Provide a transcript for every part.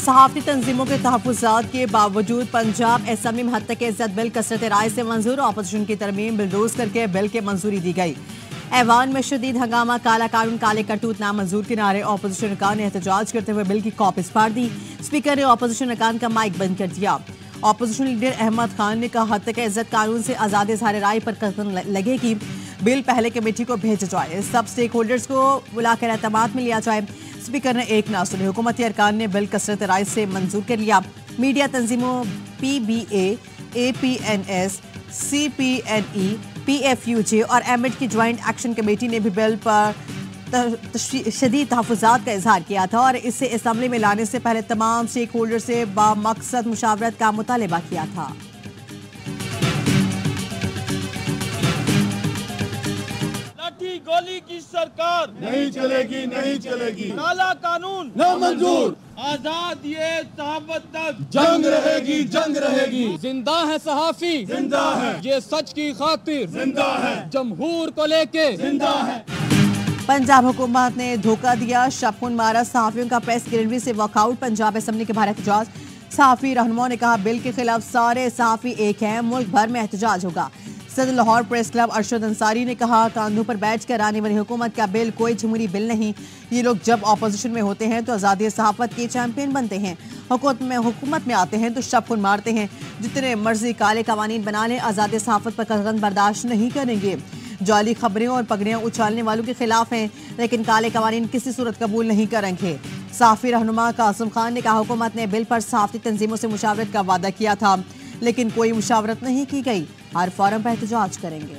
सहाफ़ती तंजीमों के तहफ़्फ़ुज़ात के बावजूद पंजाब असेंबली में हद तक इज़्ज़त बिल कसरत राय से मंजूर। अपोजिशन की तरमीम बिलडोज करके बिल के मंजूरी दी गई। ऐवान में शदीद हंगामा, काला कानून काले करतूत नामंजूर के नारे। अपोजिशन अरकान ने एहतजाज करते हुए बिल की कॉपीज फाड़ दी। स्पीकर ने अपोजिशन अरकान का माइक बंद कर दिया। अपोजिशन लीडर अहमद खान ने कहा हद तक इज़्ज़त कानून से आज़ाद इज़हार राय पर कतन लगेगी। बिल पहले कमेटी को भेजा जाए, सब स्टेक होल्डर्स को बुलाकर एतमाद में लिया जाए। स्पीकर ने एक ना सुनी। हुकूमती अरकान ने बिल कसरत राय से मंजूर कर लिया। मीडिया तंजीमों PBA, APNS, CPNE, PFUJ और एमिड की ज्वाइंट एक्शन कमेटी ने भी बिल पर शदीद तहफ़्फ़ुज़ात का इजहार किया था और इसे असेंबली में लाने से पहले तमाम स्टेक होल्डर से बामकसद मुशावरत का मुतालबा किया था। गोली की सरकार नहीं चलेगी, नहीं चलेगी। काला कानून ना मंजूर। आजाद ये सहाफत तक जंग रहेगी, जंग रहेगी। जिंदा है सहाफी, जिंदा है। ये सच की खातिर जिंदा है। जमहूर को लेके जिंदा है। पंजाब हुकूमत ने धोखा दिया, शबखुन मारा। सहाफियों का प्रेस गैलरी से वॉकआउट। पंजाब असेंबली के बाहर एहतजाज। सहाफी रहनुमाओं ने कहा बिल के खिलाफ सारे सहाफी एक हैं, मुल्क भर में एहतजाज होगा। सदर लाहौर प्रेस क्लब अरशद अंसारी ने कहा कांधों पर बैठ कर आने वाली हुकूमत का बिल कोई जमहूरी बिल नहीं। ये लोग जब अपोजिशन में होते हैं तो आज़ादी सहाफत के चैंपियन बनते हैं, हुकूमत में आते हैं तो शबखुन मारते हैं। जितने मर्जी काले कवानीन बना लें, आज़ादी सहाफत पर कतन बर्दाश्त नहीं करेंगे। जाली खबरें और पगड़ियाँ उछालने वालों के खिलाफ हैं, लेकिन काले कवानीन किसी सूरत कबूल नहीं करेंगे। सहाफ़ी रहनुमा कासिम खान ने कहा हुकूमत ने बिल पर सहाफ़ती तंजीमों से मुशावरत का वादा किया था, लेकिन कोई मुशावरत नहीं की गई। हर फोरम पर एहतजाज करेंगे।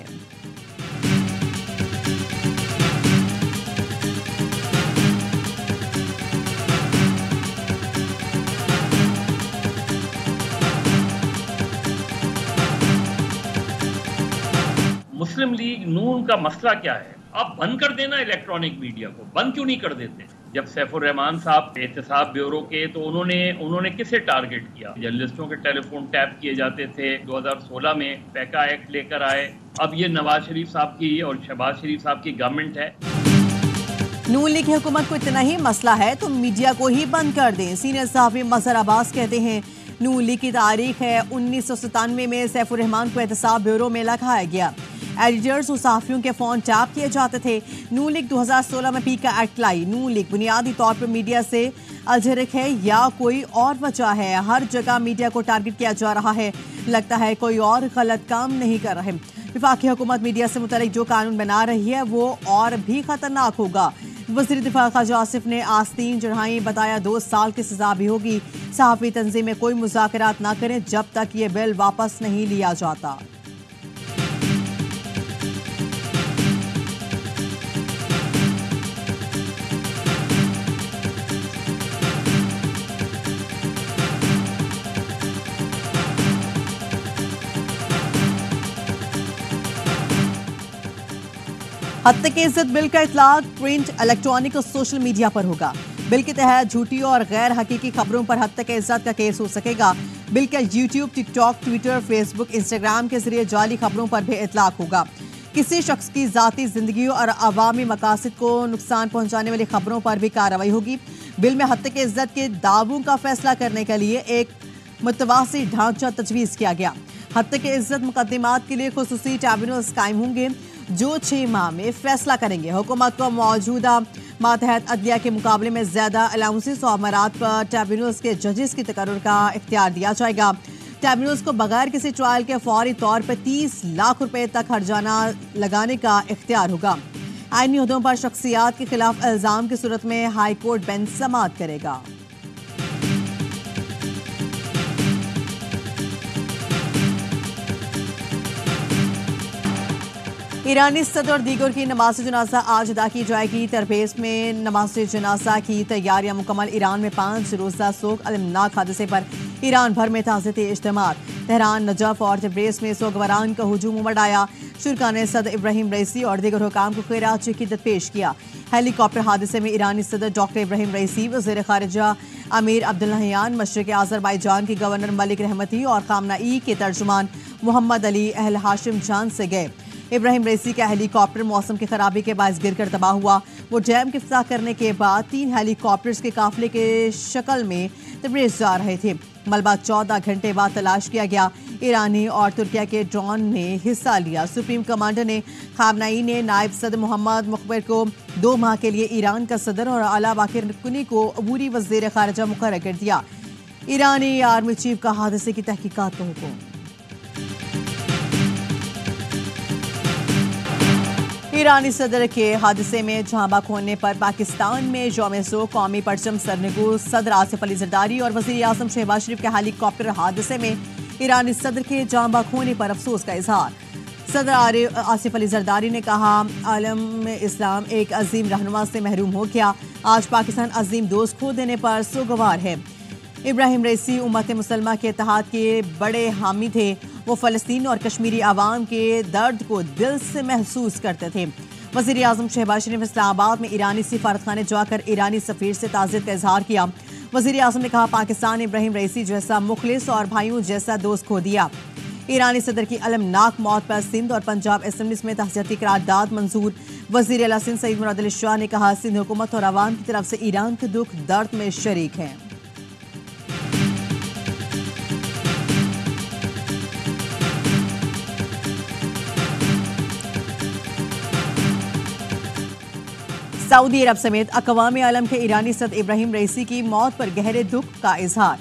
मुस्लिम लीग नून का मसला क्या है? आप बंद कर देना इलेक्ट्रॉनिक मीडिया को, बंद क्यों नहीं कर देते? जब सैफुर रहमान साहब एहतसाब ब्यूरो के तो उन्होंने किसे टारगेट किया? जर्नलिस्टों के टेलीफोन टैप किए जाते थे। 2016 में पैका एक्ट लेकर आए। अब ये नवाज शरीफ साहब की और शहबाज शरीफ साहब की गवर्नमेंट है। नून लीग की हुकूमत को इतना ही मसला है तो मीडिया को ही बंद कर दें। सीनियर सहाफ़ी मजहर अब्बास कहते हैं नून लीग की तारीख है 1997 में सैफुर रहमान को एहतसाब ब्यूरो में लगाया गया। एडिटर्स और सहाफ़ियों के फ़ोन टैप किए जाते थे। नून लीग 2016 में पीका एक्ट लाई। नून लीग बुनियादी तौर पर मीडिया से अलझरक है या कोई और वजह है? हर जगह मीडिया को टारगेट किया जा रहा है। लगता है कोई और गलत काम नहीं कर रहे। वफाकी हुकूमत मीडिया से मुतालिक जो कानून बना रही है वो और भी खतरनाक होगा। वज़ीर दिफा ख्वाजा आसिफ ने आस्तीन चढ़ाई, बताया 2 साल की सजा भी होगी। सहाफ़ी तंजीमें कोई मुज़ाकरात ना करें जब तक ये बिल वापस नहीं लिया जाता। हद तक इज़्ज़त बिल का इतलाक प्रिंट, इलेक्ट्रॉनिक और सोशल मीडिया पर होगा। बिल के तहत झूठी और गैर हकीकी खबरों पर हद तक इज़्ज़त का केस हो सकेगा। बिल का YouTube, TikTok, Twitter, Facebook, Instagram के जरिए जाली खबरों पर भी इतलाक होगा। किसी शख्स की ज़ाती ज़िंदगी और अवामी मकासद को नुकसान पहुँचाने वाली खबरों पर भी कार्रवाई होगी। बिल में हद तक इज़्ज़त के दावों का फैसला करने के लिए एक मुतवासी ढांचा तजवीज़ किया गया। हद तक इज़्ज़त मुकदमात के लिए खुसूसी ट्रिब्यूनल्स कायम होंगे जो 6 माह में फैसला करेंगे। हुकूमत को मौजूदा मातहत अदलिया के मुकाबले में ज़्यादा अलाउंसेस और अमरात पर ट्रिब्यूनल्स के जजेस की तकर्रुर का इख्तियार दिया जाएगा। ट्रिब्यूनल्स को बगैर किसी ट्रायल के फौरी तौर पर 30 लाख रुपए तक हर्जाना लगाने का इख्तियार होगा। आईनी उहदों पर शख्सियात के खिलाफ इल्ज़ाम की सूरत में हाई कोर्ट बेंच समाअत करेगा। ईरानी सदर और दीगर की नमाज जनाजा आज अदा की जाएगी। तरबेज में नमाज जनाजा की तैयारियां मुकम्मल। ईरान में 5 रोज़ा सोग अलमनाक हादसे पर ईरान भर में ताज़े थे इज्तिमात। तेहरान, नजफ और तब्रेज़ में सोगवारान का हुजूम उमड़ आया। शुरा ने सदर इब्राहिम रईसी और दीगर हुकाम को खैरात अकीदत पेश किया। हेलीकॉप्टर हादसे में ईरानी सदर डॉक्टर इब्राहिम रईसी, वज़ीर ख़ारिजा अमीर अब्दुल्लाहियान, मशरिक़ आज़रबाईजान की गवर्नर मलिक रहमती और खामना-ई के तर्जुमान मोहम्मद अली अहल हाशिम जान से गए। इब्राहिम रईसी का हेलीकॉप्टर मौसम की खराबी के बायस गिरकर तबाह हुआ। वो डैम की इफ्ताह करने के बाद 3 हेलीकॉप्टर्स के काफिले के शक्ल में तबरेज जा रहे थे। मलबा 14 घंटे बाद तलाश किया गया। ईरानी और तुर्किया के ड्रोन ने हिस्सा लिया। सुप्रीम कमांडर ने खामनाई ने नायब सदर मोहम्मद मुखबिर को 2 माह के लिए ईरान का सदर और आला बाकिर कुनी को अबूरी वज़ीर ख़ारिजा मुकर्रर कर दिया। ईरानी आर्मी चीफ का हादसे की तहकीकात का हुक्म। ईरानी सदर के हादसे में झांबा खोलने पर पाकिस्तान में यौम-ए-सो कौमी परचम सरनगू सदर आसिफ अली जरदारी और वज़ीर आज़म शहबाज शरीफ के हेलीकॉप्टर हादसे में ईरानी सदर के जांबा खोने पर अफसोस का इजहार। सदर आसिफ अली जरदारी ने कहा, आलम इस्लाम एक अजीम रहनुमा से महरूम हो गया। आज पाकिस्तान अजीम दोस्त खो देने पर सोगवार है। इब्राहिम रईसी उम्मत मुसलमा के इत्तेहाद के बड़े हामी थे। वो फ़लस्तीन और कश्मीरी आवाम के दर्द को दिल से महसूस करते थे। वज़ीर आज़म शहबाज शरीफ इस्लामाबाद में ईरानी सिफारतखाने जाकर ईरानी सफ़ीर से ताज़ियत का इजहार किया। वज़ीर आज़म ने कहा, पाकिस्तान ने इब्राहिम रईसी जैसा मुखलिस और भाइयों जैसा दोस्त खो दिया। ईरानी सदर की अलमनाक मौत पर सिंध और पंजाब असम्बली में तहसीती करारदाद मंजूर। वज़ीर आला सिंध सईद मुराद अली शाह ने कहा, सिंध हुकूमत और आवाम की तरफ से ईरान के दुख दर्द में शरीक हैं। सऊदी अरब समेत अक़वाम आलम के ईरानी सदर इब्राहिम रईसी की मौत पर गहरे दुख का इजहार।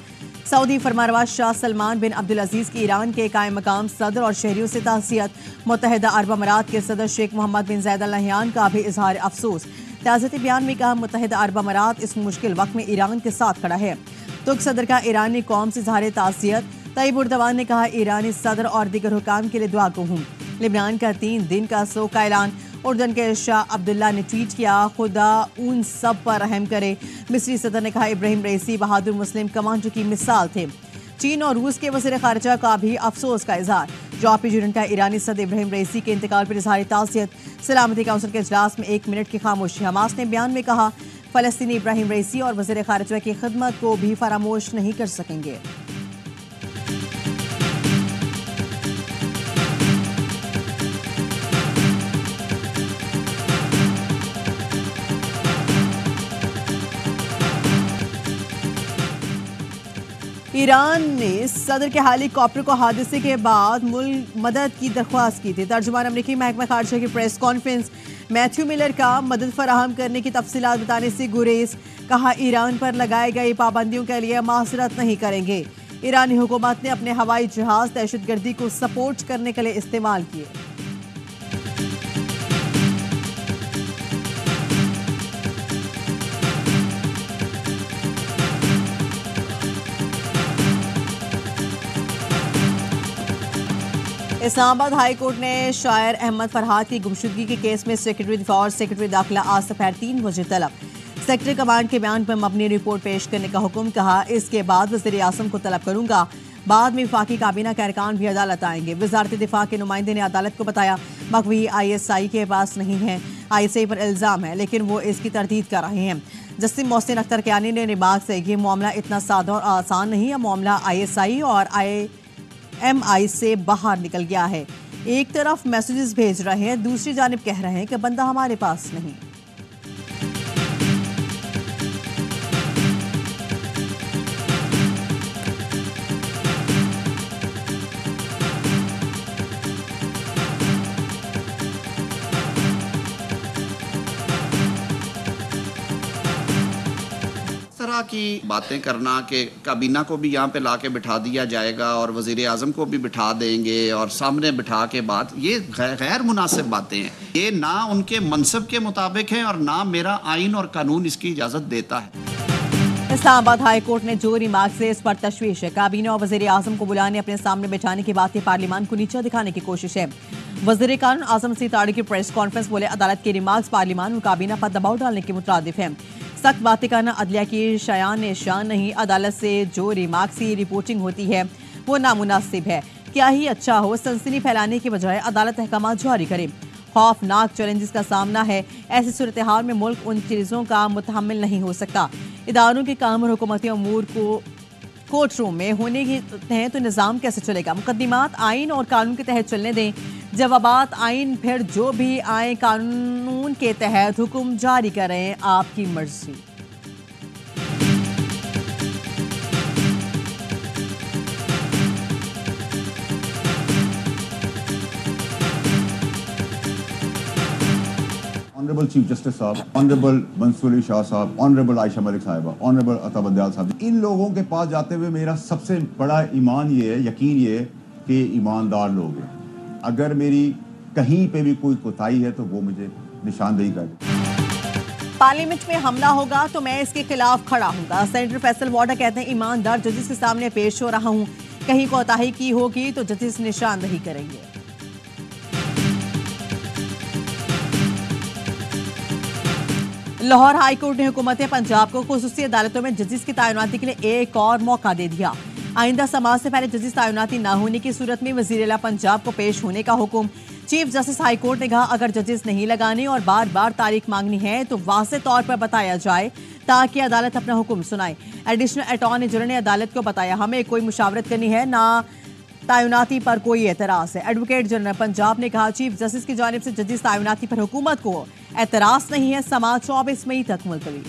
सऊदी फरमानरवा शाह सलमान बिन अब्दुल अजीज की ईरान के कायम मकाम सदर और शहरियों से ताज़ियत। मुत्तहिदा अरब अमारात के सदर शेख मोहम्मद बिन ज़ायद अल नहयान का भी इजहार अफसोस। ताज़ियती बयान में कहा, मुत्तहिदा अरब अमारात इस मुश्किल वक्त में ईरान के साथ खड़ा है। तुर्क सदर का ईरानी कौम से इजहार ताज़ियत। तय्यब उर्दवान ने कहा, ईरानी सदर और दीगर हुकाम के लिए दुआ को हूँ। लिबनान का 3 दिन का शोक का ऐलान। उर्दन के शाह अब्दुल्ला ने ट्वीट किया, खुदा उन सब पर रहम करे। मिस्री सदर ने कहा, इब्राहिम रईसी बहादुर मुस्लिम कमांडर की मिसाल थे। चीन और रूस के वज़ीर ख़ारिजा का भी अफसोस का इजहार। यूरोपीय यूनियन का ईरानी सदर इब्राहिम रईसी के इंतकाल पर इजहार ताज़ियत। सलामती काउंसिल के इजलास में 1 मिनट की खामोशी। हमास ने बयान में कहा, फ़लस्तीनी इब्राहिम रईसी और वज़ीर ख़ारिजा की खिदमत को भी फरामोश नहीं कर सकेंगे। ईरान ने सदर के हेलीकॉप्टर को हादसे के बाद मुल्क मदद की दरख्वास्त की थी। तर्जुमान अमरीकी महकमा खारजा की प्रेस कॉन्फ्रेंस। मैथ्यू मिलर का मदद फराहम करने की तफसीलात बताने से गुरेज। कहा, ईरान पर लगाए गए पाबंदियों के लिए माजरत नहीं करेंगे। ईरानी हुकूमत ने अपने हवाई जहाज दहशतगर्दी को सपोर्ट करने के लिए इस्तेमाल किए। इस्लामाबाद हाई कोर्ट ने शायर अहमद फरहाद की गुमशुदगी के केस में सेक्रेटरी दिफा और सेक्रेटरी दाखिला आज दोपहर 3 बजे तलब सेक्रेटरी कमांड के बयान पर मबनी रिपोर्ट पेश करने का हुक्म। कहा, इसके बाद वज़ीर आज़म को तलब करूंगा। बाद में वफाकी काबीना के अरकान भी अदालत आएंगे। वज़ारत दिफा के नुमाइंदे ने अदालत को बताया, मकवी ISI के पास नहीं है। ISI पर इल्ज़ाम है, लेकिन वो इसकी तरदीद कर रहे हैं। जस्टिस मोहसिन अख्तर कियानी ने रिमार्क से ये मामला इतना सादा और आसान नहीं है। मामला ISI और MI से बाहर निकल गया है। एक तरफ मैसेजेस भेज रहे हैं, दूसरी जानिब कह रहे हैं कि बंदा हमारे पास नहीं। की बातें करना कि काबीना को भी यहाँ पे ला के बिठा दिया जाएगा और वज़ीर आज़म को भी बिठा देंगे और सामने बिठा के बात, ये गैर मुनासिब बातें हैं। ये ना उनके मनसब के मुताबिक है और ना मेरा आइन और कानून इसकी इजाज़त देता है। इस्लामाबाद हाई कोर्ट ने जो रिमार्क से इस पर तशवीश है। काबीना और वज़ीर आज़म को बुलाने अपने सामने बिठाने की बात पार्लियामान को नीचा दिखाने की कोशिश है। वज़ीर कानून आज़म सीताड़ी की प्रेस कॉन्फ्रेंस बोले, अदालत के रिमार्क्स पार्लियामान और काबीना पर दबाव डालने के मुताबिक है। सख्त बातें करना अदलिया की शान शान नहीं। अदालत से जो रिमार्क से रिपोर्टिंग होती है वो नामुनासिब है। क्या ही अच्छा हो, सनसनी फैलाने के बजाय अदालत अहकाम जारी करे। खौफनाक चैलेंजेस का सामना है। ऐसी सूरत हाल में मुल्क उन चीज़ों का मुतहम्मिल नहीं हो सकता। इदारों के काम और हुकूमती अमूर को कोर्ट रूम में होने हैं तो निज़ाम कैसे चलेगा? मुकदमात आइन और कानून के तहत चलने दें, जवाबात आइन फिर जो भी आए कानून के तहत हुक्म जारी करें, आपकी मर्जी। ऑनरेबल चीफ जस्टिस साहब, ऑनरेबल मंसूर अली शाह साहब, ऑनरेबल आयशा मलिक साहिबा, ऑनरेबल अता बंदयाल साहब, इन लोगों के पास जाते हुए मेरा सबसे बड़ा ईमान ये है, यकीन ये है कि ईमानदार लोग हैं। अगर मेरी कहीं पे भी कोई कोताही है तो वो मुझे निशानदेही कर दे। पार्लियामेंट में हमला होगा तो मैं इसके खिलाफ खड़ा हूंगा। सेनेटर फैसल वाडा कहते हैं, ईमानदार जजेस के सामने पेश हो रहा हूं, कहीं कोताही की होगी तो जजेस निशानदेही करेंगे। लाहौर हाई कोर्ट ने हुकूमत पंजाब को खुसूसी अदालतों में जजेस की तैनाती के लिए एक और मौका दे दिया। आइंदा समाज से पहले जजेस तैनाती न होने की सूरत में वजीर आला पंजाब को पेश होने का हुक्म। चीफ जस्टिस हाई कोर्ट ने कहा, अगर जजेस नहीं लगाने और बार बार तारीख मांगनी है तो वाज़ेह तौर पर बताया जाए ताकि अदालत अपना हुक्म सुनाए। एडिशनल अटॉर्नी जनरल ने अदालत को बताया, हमें कोई मुशावरत करनी है ना तैनाती पर कोई एतराज़ है। एडवोकेट जनरल पंजाब ने कहा, चीफ जस्टिस की जानिब से जजेस तैनाती पर हुकूमत को एतराज़ नहीं है। समाज 24 मई तक मुलतवी।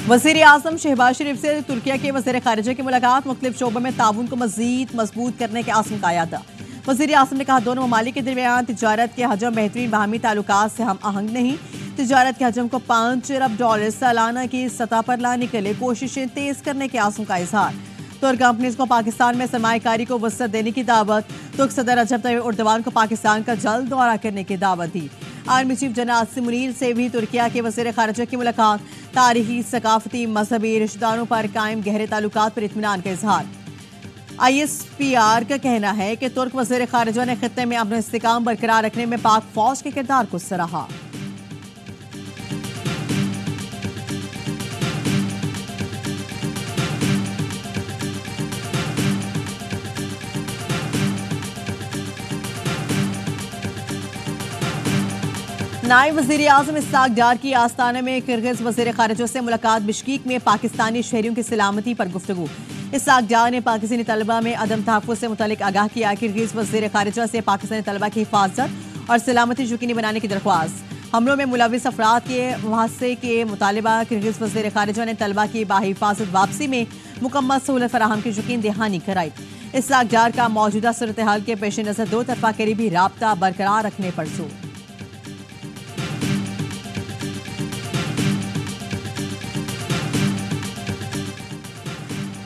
वज़ीर आज़म शहबाज शरीफ से तुर्किया के वज़ीर ख़ारिजा की मुलाकात, मुख्तलिफ शोबों में ताउन को मज़ीद मजबूत करने के आज़म का आया था। वज़ीर आज़म ने कहा, दोनों ममालिक के दरमियान तिजारत के हजम बेहतरीन बाहमी ताल्लुकात से हम आहंग नहीं। तिजारत के हजम को $5 अरब सालाना की सतह पर लाने के लिए कोशिशें तेज करने के आज़म का इजहार। तुर्क कंपनीज को पाकिस्तान में सरमायाकारी को वसअत देने की दावत। तुर्क सदर रजब तय्यब एर्दोगान को पाकिस्तान का जल्द दौरा करने की दावत दी। Army chief general Asim Munir से भी तुर्किया के वज़ीर ख़ारिजा की मुलाकात। तारीखी, सकाफती, मजहबी रिश्तेदारों पर कायम गहरे ताल्लुकात पर इत्मीनान का इजहार। ISPR का कहना है कि तुर्क वज़ीर ख़ारिजा ने खित्ते में अपना इस्तेकाम बरकरार रखने में पाक फौज के किरदार को सराहा। नायब वज़ीर आज़म इस्हाक डार की आस्ताना में किर्गिज़ वज़ीर ख़ारिजा से मुलाकात। बिश्कीक में पाकिस्तानी शहरियों की सलामती पर गुफ्तगू। इस्हाक डार ने पाकिस्तानी तलबा में अदम तहफ़्फ़ुज़ से मुतल्लिक़ आगाह किया। किर्गिज़ वज़ीर ख़ारिजा से पाकिस्तानी तलबा की हिफाजत और सलामती यकीनी बनाने की दरख्वास्त। हमलों में मुलविस अफराद के मुआवजे के मुतालबा। किर्गिज़ वज़ीर ख़ारिजा ने तलबा की बाहिफाजत वापसी में मुकम्मल सहूलत फराहम की यकीन दहानी कराई। इस्हाक डार का मौजूदा सूरत हाल के पेश नज़र दो तरफा करीबी राब्ता बरकरार रखने पर जोर।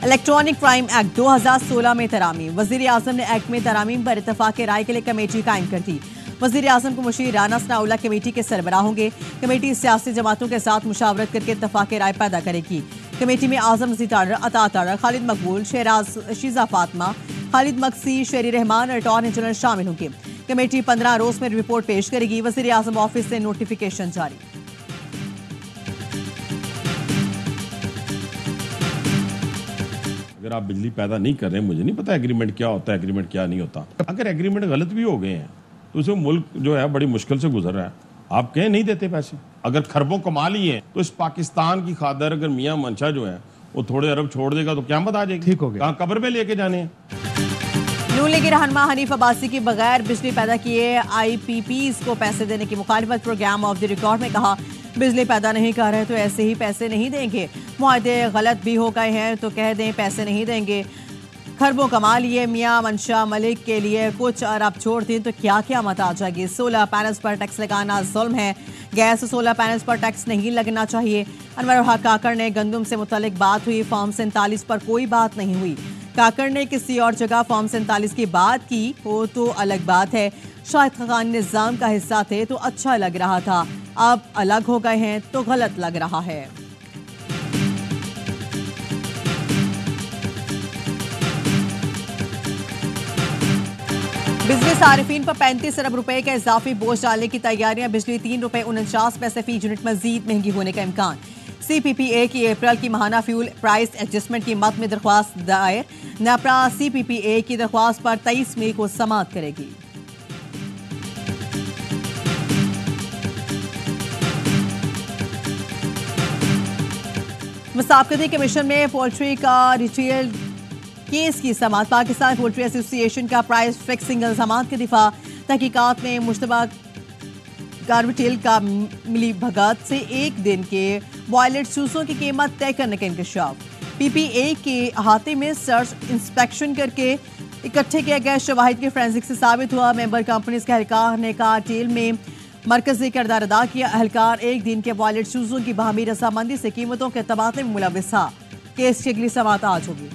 इलेक्ट्रॉनिक क्राइम एक्ट 2016 में तरामीम। वज़ीर आज़म ने एक्ट में तरामीम पर इत्तफाक़ राय के लिए कमेटी कायम कर दी। वज़ीर आज़म को मुशीर राना सनाउल्लाह कमेटी के सरबराह होंगे। कमेटी सियासी जमातों के साथ मुशावरत करके इत्तफाक़ राय पैदा करेगी। कमेटी में आज़म रज़ी तारर, अता तारर, खालिद मकबूल, शेराज शीजा फातमा, खालिद मक्सी, शेरी रहमान और अटॉर्नी जनरल शामिल होंगे। कमेटी 15 रोज़ में रिपोर्ट पेश करेगी। वज़ीर आज़म ऑफिस से नोटिफिकेशन जारी। अगर आप बिजली पैदा नहीं कर रहे हैं, मुझे नहीं पता एग्रीमेंट क्या होता है, एग्रीमेंट क्या नहीं होता। अगर एग्रीमेंट गलत भी हो गए हैं तो उसमें मुल्क जो है बड़ी मुश्किल से गुजर रहा है। आप कहें नहीं देते पैसे, अगर खरबों कमा लिए तो इस पाकिस्तान की खातर अगर मियां मंशा जो है वो थोड़े अरब छोड़ देगा तो क़यामत आ जाएगी। ठीक हो गया, कब्र में लेके जाने हैं। नून लीगी रहनुमा हनीफ अब्बासी की बगैर बिजली पैदा किए IPPs को पैसे देने की मुखालिफत। प्रोग्राम ऑफ द रिकॉर्ड में कहा, बिजली पैदा नहीं कर रहे तो ऐसे ही पैसे नहीं देंगे। मुआहदे गलत भी हो गए हैं तो कह दें पैसे नहीं देंगे। खरबों कमा लिए मियां मंशा मलिक के लिए कुछ अरब छोड़ दें तो क्या क्या मत आ जाएगी। सोलर पैनल्स पर टैक्स लगाना जुल्म है। गैस सोलर पैनल्स पर टैक्स नहीं लगना चाहिए। अनवर हक काकड़ ने गंदम से मुतल्लिक बात हुई, फॉर्म 47 पर कोई बात नहीं हुई। काकड़ ने किसी और जगह फॉर्म 47 की बात की हो तो अलग बात है। शाहिद खान निज़ाम का हिस्सा थे तो अच्छा लग रहा था, अब अलग हो गए हैं तो गलत लग रहा है। बिजली सारिफीन पर 35 अरब रुपए का इजाफी बोझ डालने की तैयारियां। बिजली ₹3.49 फी यूनिट मजीद महंगी होने का इम्कान। CPPA की अप्रैल की माहाना फ्यूल प्राइस एडजस्टमेंट की मद में दरख्वास्त दायर। नेपरा CPPA की दरख्वास्त पर 23 मई को समाअत करेगी। मुसाफिरी कमीशन में पोल्ट्री का रिटेल केस की समाअत। पाकिस्तान पोल्ट्री एसोसिएशन का प्राइस फिक्सिंग इल्जामात के दिफा। तहकीकात में मुश्तबा कार्बिटेल का मिली भगत से एक दिन के बॉयलेट चूसों की कीमत तय करने का इंकशाफ। PPA के अहाते में सर्च इंस्पेक्शन करके इकट्ठे किए गए शवाहिद के फोरेंसिक से साबित हुआ मेंबर कंपनीज के एहलकार ने कार्टेल में मरकजी किरदार अदा किया। एहलकार एक दिन के बॉयलेट चूसों की बाहमी रजामंदी से कीमतों के तबादले में मुलविस था। केस की अगली समाअत आज होगी।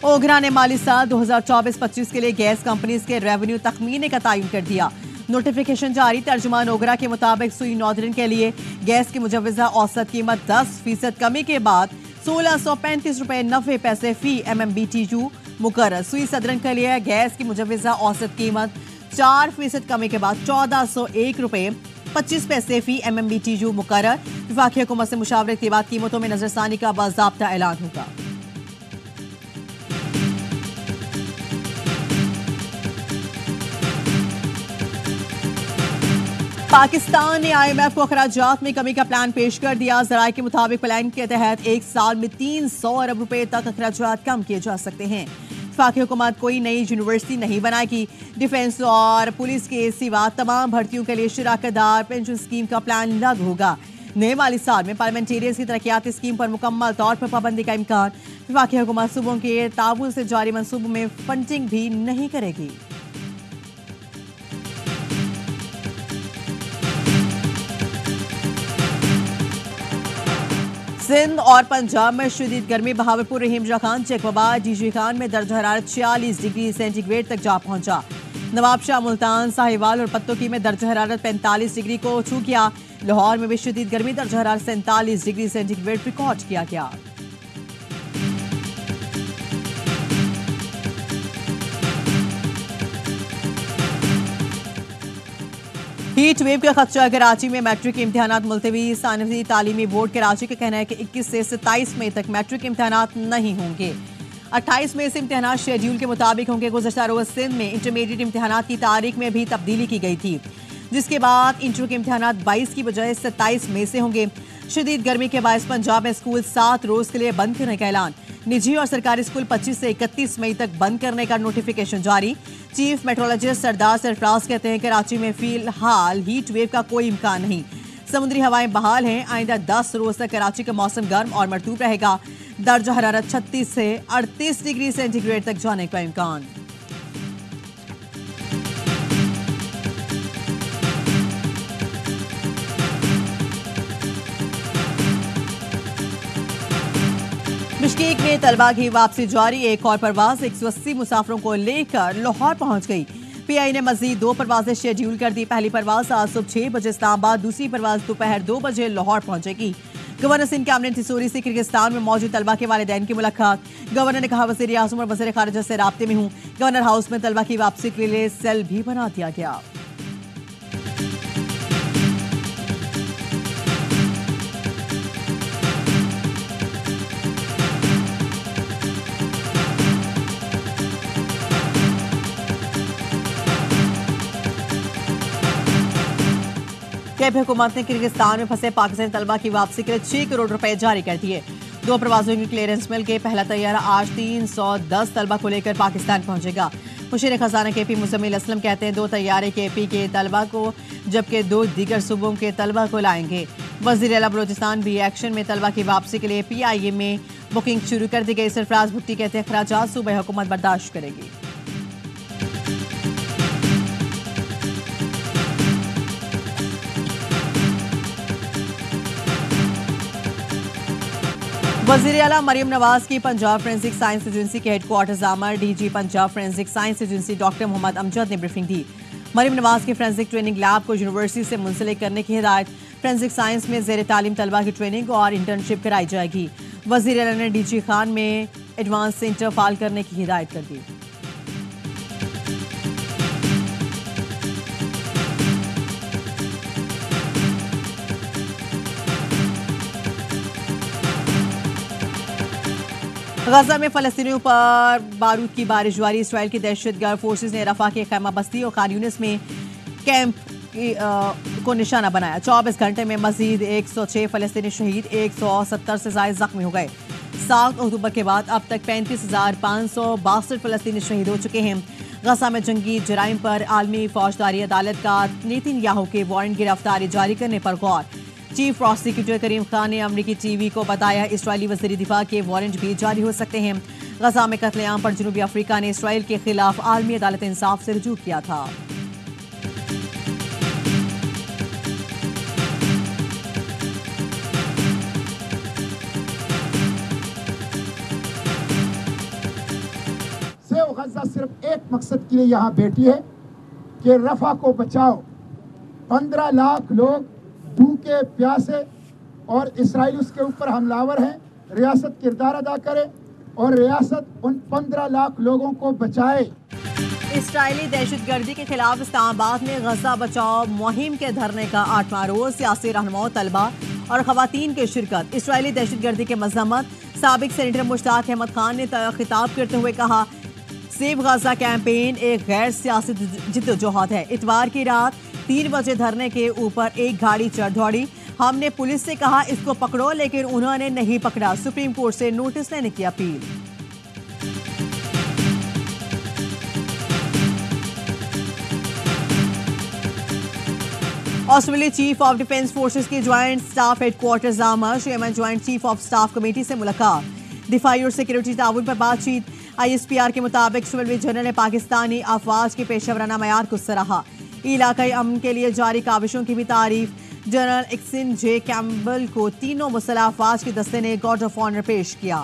ओगरा ने माली साल 2024-25 के लिए गैस कंपनीज के रेवेन्यू तखमीने का तयन कर दिया। नोटिफिकेशन जारी। तर्जुमान ओगरा के मुताबिक सुई नॉर्दर्न के लिए गैस की मुजव्वजा औसत कीमत 10% कमी के बाद 1635 रुपए 90 पैसे फी MMBTU मुकर्रर। सुई सदरन के लिए गैस की मुजव्वजा औसत कीमत 4% कमी के बाद 1401 रुपए 25 पैसे फी MMBTU मुकर्रर। वफाकी हुकूमत से मुशावरत के बाद कीमतों में नजरसानी का बाज़ाब्ता ऐलान होगा। पाकिस्तान ने IMF को अखराजात में कमी का प्लान पेश कर दिया। ज़राए के मुताबिक प्लान के तहत एक साल में 300 अरब रुपए तक अखराजात कम किए जा सकते हैं। वफाकी हुकूमत कोई नई यूनिवर्सिटी नहीं बनाएगी। डिफेंस और पुलिस के सिवा तमाम भर्तियों के लिए शराकतदार पेंशन स्कीम का प्लान लागू होगा। नए माली साल में पार्लियामेंटेरियंस की तरक्याती स्कीम पर मुकम्मल तौर पर पाबंदी का इम्कान। वफाकी हुकूमत सूबों के ताउन से जारी मंसूबों में फंडिंग भी नहीं करेगी। सिंध और पंजाब में शदीद गर्मी। बहावलपुर रहीमजा खान चकवाबा DG खान में दर्ज हरारत 46 डिग्री सेंटीग्रेड तक जा पहुंचा। नवाबशाह मुल्तान साहिवाल और पत्तोकी में दर्ज हरारत 45 डिग्री को छू किया। लाहौर में भी शदीद गर्मी दर्ज हरारत 47 डिग्री सेंटीग्रेड रिकॉर्ड किया गया। हीट वेव का खदशा। कराची में मैट्रिक इम्तिहानात मुलतवी। सानवी तालीमी बोर्ड कराची का कहना है कि 21 से 27 मई तक मैट्रिक इम्तिहानात नहीं होंगे। 28 मई से इम्तिहानात शेड्यूल के मुताबिक होंगे। गुज़श्ता रोज़ सिंध में इंटरमीडिएट इम्तिहानात की तारीख में भी तब्दीली की गई थी, जिसके बाद इंटर के इम्तिहानात 22 की बजाय 27 मई से होंगे। शदीद गर्मी के बायस पंजाब में स्कूल 7 रोज के लिए बंद करने का ऐलान। निजी और सरकारी स्कूल 25 से 31 मई तक बंद करने का नोटिफिकेशन जारी। चीफ मेट्रोलॉजिस्ट सरदार सरफराज कहते हैं कराची में फिलहाल हीट वेव का कोई इम्कान नहीं। समुद्री हवाएं बहाल हैं। आइंदा 10 रोज तक कराची का मौसम गर्म और मरतूब रहेगा। दर्जा हरारत 36 से 38 डिग्री सेंटीग्रेड तक जाने का इम्कान। बिश्केक में तलबा की वापसी जारी। एक और परवाज 180 मुसाफिरों को लेकर लाहौर पहुंच गई। PI ने मजीद 2 परवाजें शेड्यूल कर दी। पहली परवाज आज सुबह 6 बजे इस्लामाबाद, दूसरी परवाज दोपहर 2 बजे लाहौर पहुंचेगी। गवर्नर सिंध कैबिनेट तिसोरी से किर्गिस्तान में मौजूद तलबा के वालिदैन की मुलाकात। गवर्नर ने कहा वज़ीर आज़म और वज़ीर ख़ारिजा से राब्ते में हूँ। गवर्नर हाउस में तलबा की वापसी के लिए सेल भी बना दिया गया। कैब हुकूमत ने किर्गिस्तान में फंसे पाकिस्तानी तलबा की वापसी के लिए 6 करोड़ रुपए जारी कर दिए। 2 प्रवासियों की क्लियरेंस मिल के पहला तैयारा आज 310 तलबा को लेकर पाकिस्तान पहुंचेगा। मुशीर खजाना KP मुज़म्मिल असलम कहते हैं 2 तैयारे KP के तलबा को जबकि 2 दीगर सूबों के तलबा को लाएंगे। वज़ीर आला बलोचिस्तान भी एक्शन में तलबा की वापसी के लिए PIA में बुकिंग शुरू कर दी गई। सरफराज भुट्टी कहते हैं खराजात सूबा हुकूमत बर्दाश्त करेगी। वज़ीर आला मरियम नवाज की पंजाब फोरेंसिक साइंस एजेंसी के हेडक्वार्टर्स आमर DG Punjab forensic science agency doctor Mohammad Amjad ने ब्रीफिंग दी। मरियम नवाज के फोरेंसिक ट्रेनिंग लैब को यूनिवर्सिटी से मुंसलिक करने की हिदायत। फोरेंसिक साइंस में ज़ेर तालीम तलबा की ट्रेनिंग और इंटर्नशिप कराई जाएगी। वज़ीर आला ने DG खान में एडवांस सेंटर फाल करने की हिदायत कर दी। गजा में फलस्तीनियों पर बारूद की बारिश जारी। इसराइल की दहशतगर्द फोर्सेस ने रफा के खैमा बस्ती और खान यूनिस में कैंप को निशाना बनाया। 24 घंटे में मजीद 106 फलस्तीनी शहीद, 170 से ज्यादा जख्मी हो गए। 7 अक्टूबर के बाद अब तक 35,562 फलस्तीनी शहीद हो चुके हैं। गजा में जंगी जराइम पर आलमी फौजदारी अदालत का नेतन्याहू के वारंट गिरफ्तारी जारी करने पर गौर। चीफ प्रोसिक्यूटर करीम खान ने अमरीकी टीवी को बताया इसराइली वज़ीर दिफा के वारंट भी जारी हो सकते हैं। गजा में कत्लेआम पर जनूबी अफ्रीका ने इसराइल के खिलाफ आलमी अदालत इंसाफ से रुजू किया था। गजा सिर्फ एक मकसद के लिए यहाँ बैठी है कि रफा को बचाओ। 15 लाख लोग भूखे प्यासे और इसराइल उसके ऊपर हमलावर हैं। रियासत किरदार अदा करे और रियासत उन 15 लाख लोगों को बचाए। इसराइली दहशतगर्दी के खिलाफ इस्लामाबाद में गजा बचाओ मुहिम के धरने का 8वां रोज। सियासी रहनुमाओं, तलबा और खवातीन की शिरकत। इसराइली दहशतगर्दी के मजम्मत। साबिक सेनेटर मुश्ताक अहमद खान ने खिताब करते हुए कहा सेव गजा कैंपेन एक गैर सियासी जिद्दोजहद है। इतवार की रात 3 बजे धरने के ऊपर एक गाड़ी चढ़ दौड़ी। हमने पुलिस से कहा इसको पकड़ो, लेकिन उन्होंने नहीं पकड़ा। सुप्रीम कोर्ट से नोटिस लेने की appeal. Australia chief of defence forces के ज्वाइंट स्टाफ हेडक्वार्टर्स आमद। Chairman joint chief of staff committee से मुलाकात। दिफाई और सिक्योरिटी ताउन पर बातचीत। ISPR के मुताबिक सिविल जनरल ने पाकिस्तानी अफवाज के पेशेवराना मयार को सराहा। इलाकाई अमन के लिए जारी काविशों की भी तारीफ। जनरल एक्सिन जे कैम्बल को तीनों मुसल्लह अफवाज के दस्ते ने गार्ड ऑफ ऑनर पेश किया।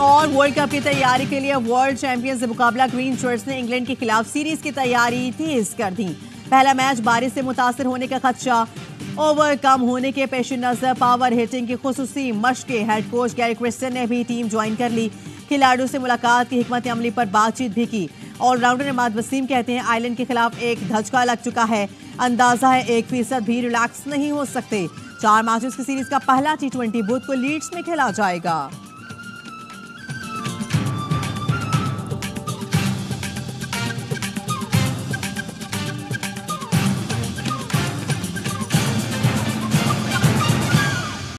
और वर्ल्ड कप की तैयारी के लिए वर्ल्ड चैंपियन से मुकाबला। ग्रीन शर्ट्स ने इंग्लैंड के खिलाफ सीरीज की तैयारी तेज कर दी। पहला मैच बारिश से मुतासर होने का खदशा ओवर कम होने के पेश नजर पावर हिटिंग की खुसूसी मशकें। हेड कोच गैरी क्रिस्टन ने भी टीम ज्वाइन कर ली। खिलाड़ियों से मुलाकात की हिकमत अमली पर बातचीत भी की। ऑलराउंडर इमाद वसीम कहते हैं आयरलैंड के खिलाफ एक धचका लग चुका है। अंदाजा है 1% भी रिलैक्स नहीं हो सकते। 4 मैचेस की सीरीज का पहला T20 बुध को लीड्स में खेला जाएगा।